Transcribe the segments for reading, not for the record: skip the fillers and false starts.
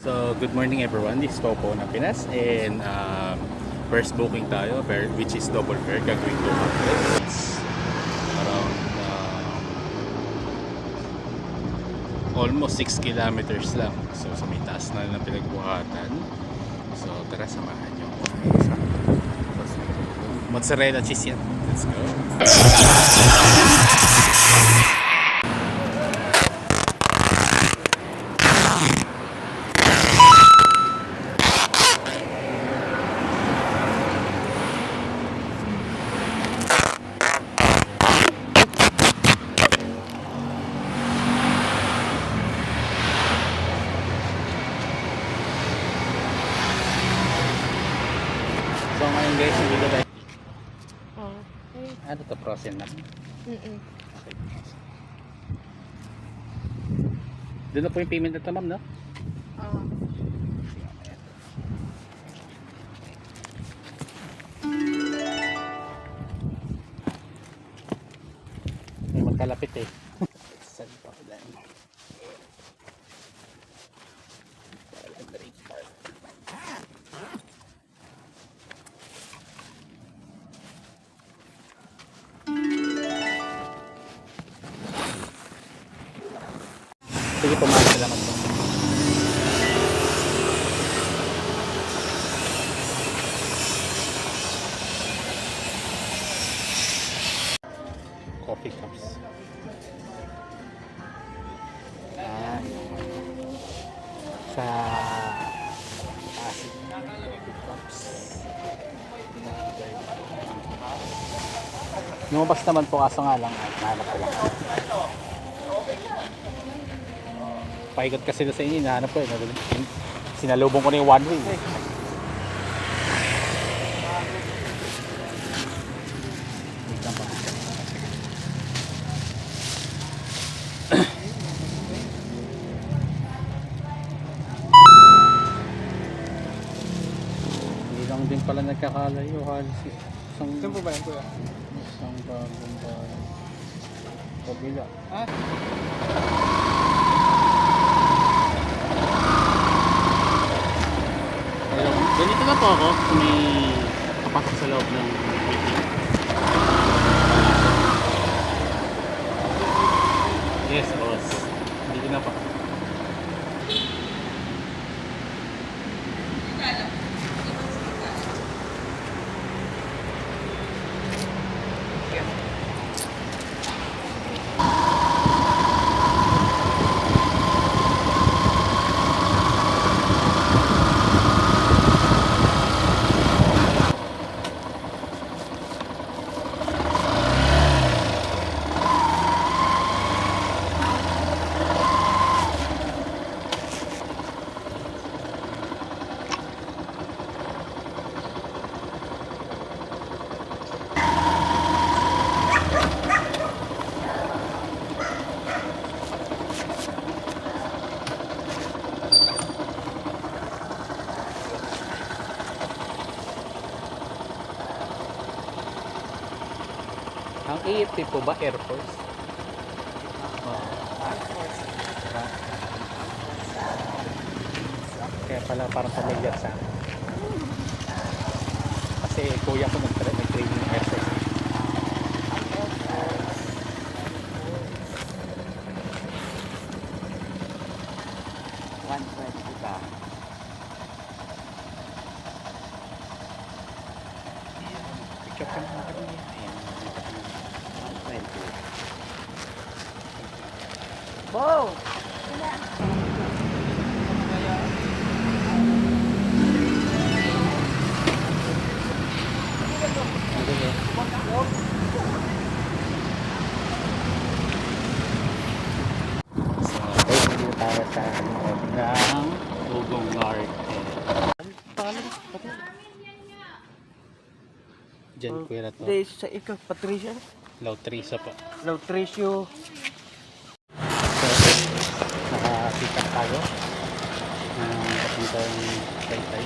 So, good morning everyone. This is Topo ng Pinas and first booking tayo which is double fare gagawin 200. It's around almost 6 kilometers lang. So, sa may taas na ng pinagbuhatan. So, tara samahan nyo. Mozzarella cheese yan. Let's go. So ngayon guys, hindi ko tayo. Ano to, frozen na? Okay. Doon na po yung payment na ma'am, no? May magkalapit eh. Saan pa ulan? Sige, pumasok sila mag coffee cups. Sa acid coffee cups. Lumabas naman po kaso nga lang nahanap ko lang. Paikot kasi na sa inyo, nahanap ko sinalubong ko na yung one way. Hindi lang din pala nagkakalayo halos isang Saan po ba yan, kuya? isang bagong bahay. Kabila. Ganito na po ako kung may kapasok sa loob ng meeting. Yes, boss. Dito na po. Ang AFP po ba Air Force? Kaya pala parang familiar sa akin. Kasi kuya ko nag-training ng Air Force. Picture ka naman kami. Wow! Dito tayo sa loob ng Ugong Garden. Diyan kuya na to. Hindi, sa ikaw, Patricia. Lautrisa po. Lautricio. So, nakakita tayo ng papuntang Taytay.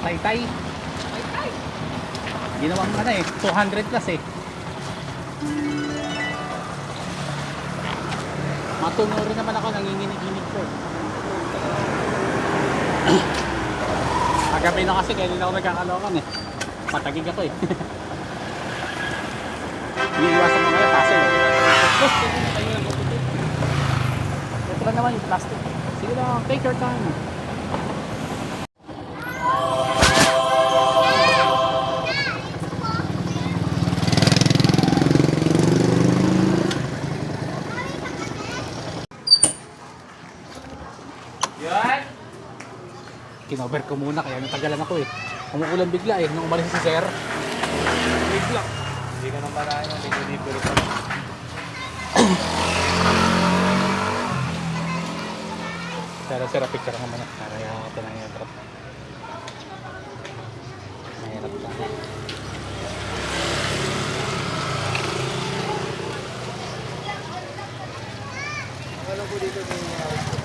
Taytay. Ginawang ano eh, 200 plus eh. Matuno rin naman ako, nanginginig-ginig ko. Kagabi na kasi, kaya hindi na ako nagkakalokan eh. Patagig ako eh. Iniiwasan ko ngayon, pasin. Ito lang naman yung plastic. Sige lang, take your time. Kinover ko muna kaya natagalan ako eh. Umuulan bigla eh, nung umalis si Sir. Bigla. Hindi ka nang parahin ng libo-libo pa. Pero Sir, picture ka muna. Para yung ito na yung drop. Mahirap lang. Alam ko dito may